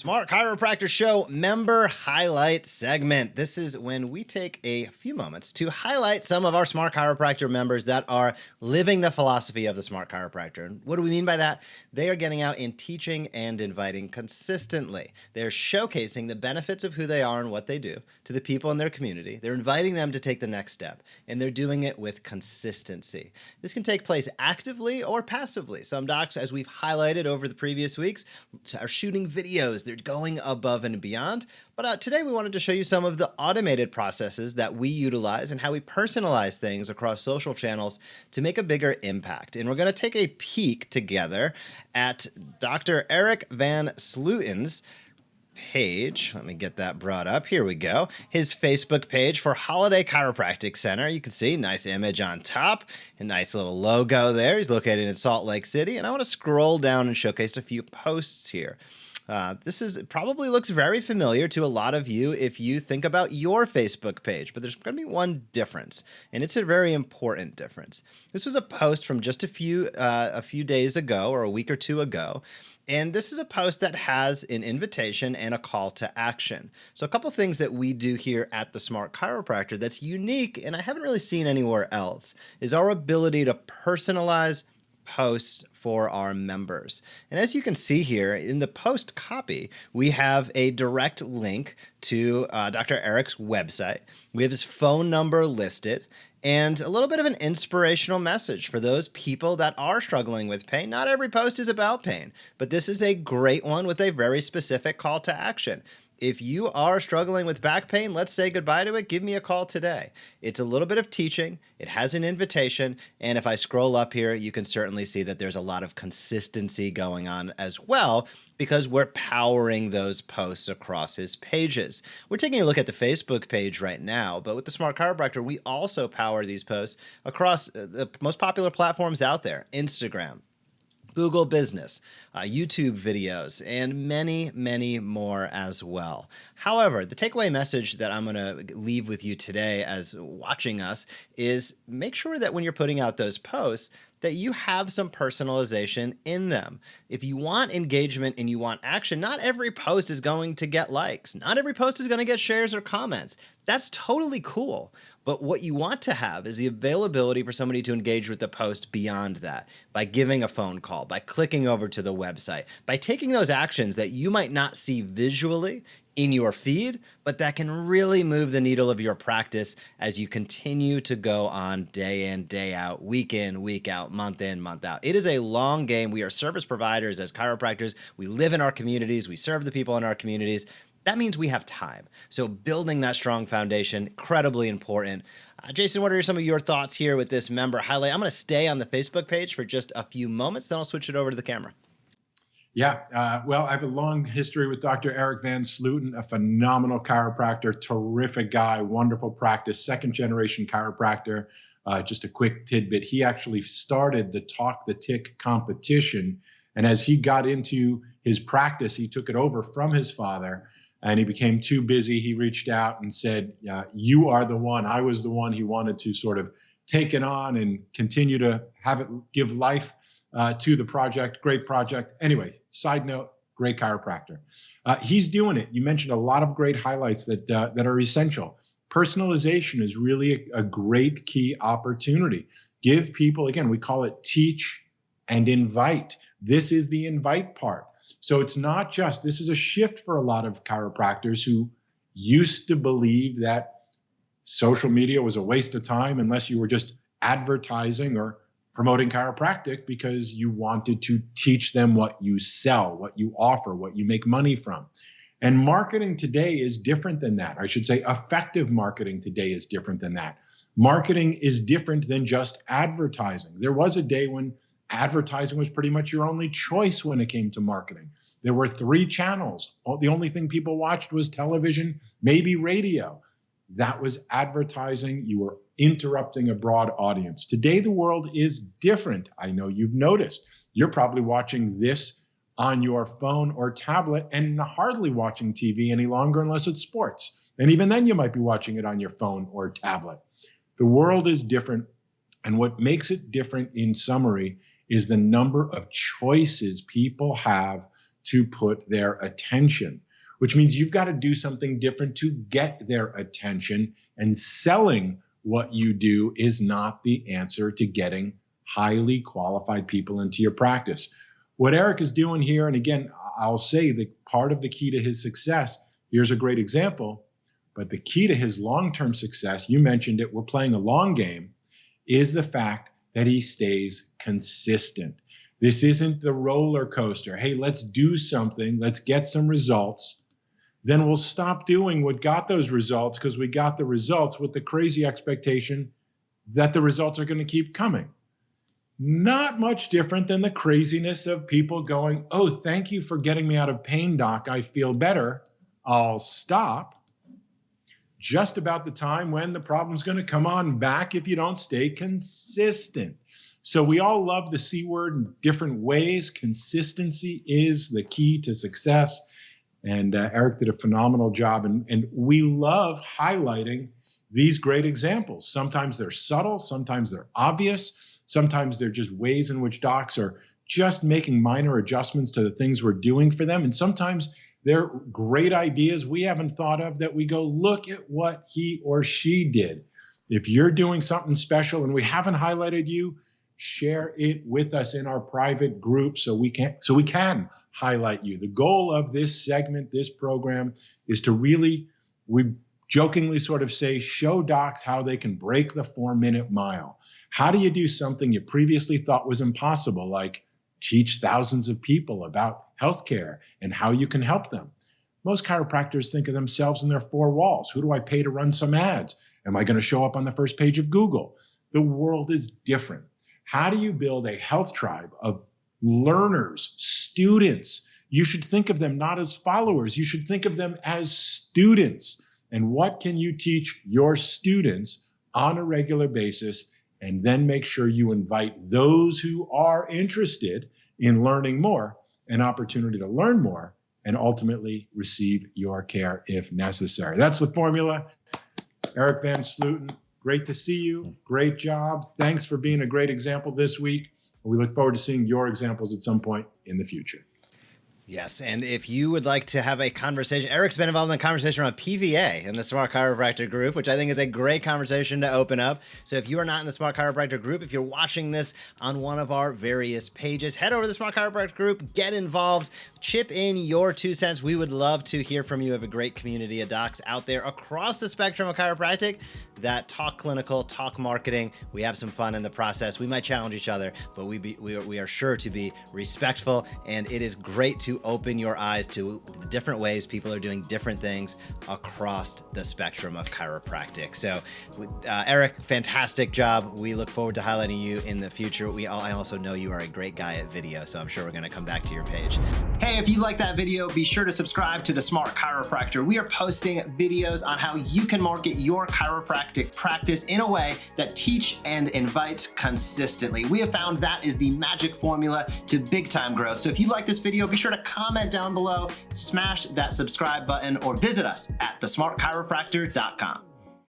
Smart Chiropractor Show member highlight segment. This is when we take a few moments to highlight some of our Smart Chiropractor members that are living the philosophy of the Smart Chiropractor. And what do we mean by that? They are getting out and teaching and inviting consistently. They're showcasing the benefits of who they are and what they do to the people in their community. They're inviting them to take the next step, and they're doing it with consistency. This can take place actively or passively. Some docs, as we've highlighted over the previous weeks, are shooting videos. They're going above and beyond. But today we wanted to show you some of the automated processes that we utilize and how we personalize things across social channels to make a bigger impact. And we're going to take a peek together at Dr. Erik Van Slooten's page. Let me get that brought up. Here we go. His Facebook page for Holiday Chiropractic Center. You can see nice image on top, a nice little logo there. He's located in Salt Lake City. And I want to scroll down and showcase a few posts here. This probably looks very familiar to a lot of you if you think about your Facebook page, but there's going to be one difference, and it's a very important difference. This was a post from just a few days ago or a week or two ago. And this is a post that has an invitation and a call to action. So a couple things that we do here at the Smart Chiropractor that's unique and I haven't really seen anywhere else is our ability to personalize posts for our members. And as you can see here in the post copy, we have a direct link to Dr. Erik's website. We have his phone number listed and a little bit of an inspirational message for those people that are struggling with pain. Not every post is about pain, but this is a great one with a very specific call to action. If you are struggling with back pain, let's say goodbye to it. Give me a call today. It's a little bit of teaching. It has an invitation. And if I scroll up here, you can certainly see that there's a lot of consistency going on as well because we're powering those posts across his pages. We're taking a look at the Facebook page right now, but with the Smart Chiropractor, we also power these posts across the most popular platforms out there, Instagram, Google Business, YouTube videos, and many, many more as well. However, the takeaway message that I'm going to leave with you today as watching us is make sure that when you're putting out those posts, that you have some personalization in them. If you want engagement and you want action, not every post is going to get likes. Not every post is going to get shares or comments. That's totally cool. But what you want to have is the availability for somebody to engage with the post beyond that, by giving a phone call, by clicking over to the website, by taking those actions that you might not see visually in your feed, but that can really move the needle of your practice as you continue to go on day in, day out, week in, week out, month in, month out. It is a long game. We are service providers as chiropractors. We live in our communities. We serve the people in our communities. That means we have time. So building that strong foundation, incredibly important. Jason, what are some of your thoughts here with this member highlight? I'm going to stay on the Facebook page for just a few moments, then I'll switch it over to the camera. Yeah, well, I have a long history with Dr. Erik Van Slooten, a phenomenal chiropractor, terrific guy, wonderful practice, second-generation chiropractor. Just a quick tidbit, he actually started the Talk the Tick competition, and as he got into his practice, he took it over from his father, and he became too busy. He reached out and said, you are the one. I was the one he wanted to sort of take it on and continue to have it give life to the project. Great project. Anyway, side note, great chiropractor. He's doing it. You mentioned a lot of great highlights that are essential. Personalization is really a great key opportunity. Give people, again, we call it teach and invite. This is the invite part. So it's not just, this is a shift for a lot of chiropractors who used to believe that social media was a waste of time unless you were just advertising or promoting chiropractic because you wanted to teach them what you sell, what you offer, what you make money from. And marketing today is different than that. I should say effective marketing today is different than that. Marketing is different than just advertising. There was a day when advertising was pretty much your only choice when it came to marketing. There were 3 channels. The only thing people watched was television, maybe radio. That was advertising. You were interrupting a broad audience. Today, the world is different. I know you've noticed. You're probably watching this on your phone or tablet and hardly watching TV any longer unless it's sports. And even then, you might be watching it on your phone or tablet. The world is different. And what makes it different in summary is the number of choices people have to put their attention, which means you've got to do something different to get their attention. And selling what you do is not the answer to getting highly qualified people into your practice. What Erik is doing here, and again, I'll say that part of the key to his success, here's a great example, but the key to his long-term success, you mentioned it, we're playing a long game, is the fact that he stays consistent. This isn't the roller coaster. Hey, let's do something. Let's get some results. Then we'll stop doing what got those results because we got the results with the crazy expectation that the results are going to keep coming. Not much different than the craziness of people going, oh, thank you for getting me out of pain, doc. I feel better. I'll stop. Just about the time when the problem's going to come on back if you don't stay consistent. So we all love the C word in different ways. Consistency is the key to success. And Erik did a phenomenal job. And we love highlighting these great examples. Sometimes they're subtle. Sometimes they're obvious. Sometimes they're just ways in which docs are just making minor adjustments to the things we're doing for them. And sometimes they're great ideas we haven't thought of that we go, look at what he or she did. If you're doing something special and we haven't highlighted you, share it with us in our private group so we can highlight you. The goal of this segment, this program, is to really, we jokingly sort of say, show docs how they can break the 4-minute mile. How do you do something you previously thought was impossible, like teach thousands of people about healthcare and how you can help them? Most chiropractors think of themselves in their 4 walls. Who do I pay to run some ads? Am I going to show up on the first page of Google? The world is different. How do you build a health tribe of learners, students? You should think of them not as followers. You should think of them as students. And what can you teach your students on a regular basis? And then make sure you invite those who are interested in learning more an opportunity to learn more and ultimately receive your care if necessary. That's the formula. Erik Van Slooten, great to see you. Great job. Thanks for being a great example this week. We look forward to seeing your examples at some point in the future. Yes, and if you would like to have a conversation, Erik's been involved in a conversation around PVA in the Smart Chiropractor group, which I think is a great conversation to open up. So if you are not in the Smart Chiropractor group, if you're watching this on one of our various pages, head over to the Smart Chiropractor group, get involved, chip in your 2 cents. We would love to hear from you. We have a great community of docs out there across the spectrum of chiropractic that talk clinical, talk marketing. We have some fun in the process. We might challenge each other, but we are sure to be respectful, and it is great to open your eyes to the different ways people are doing different things across the spectrum of chiropractic. So, Erik, fantastic job. We look forward to highlighting you in the future. I also know you are a great guy at video, so I'm sure we're going to come back to your page. Hey, if you like that video, be sure to subscribe to the Smart Chiropractor. We are posting videos on how you can market your chiropractic practice in a way that teach and invites consistently. We have found that is the magic formula to big time growth. So if you like this video, be sure to comment down below, smash that subscribe button, or visit us at thesmartchiropractor.com.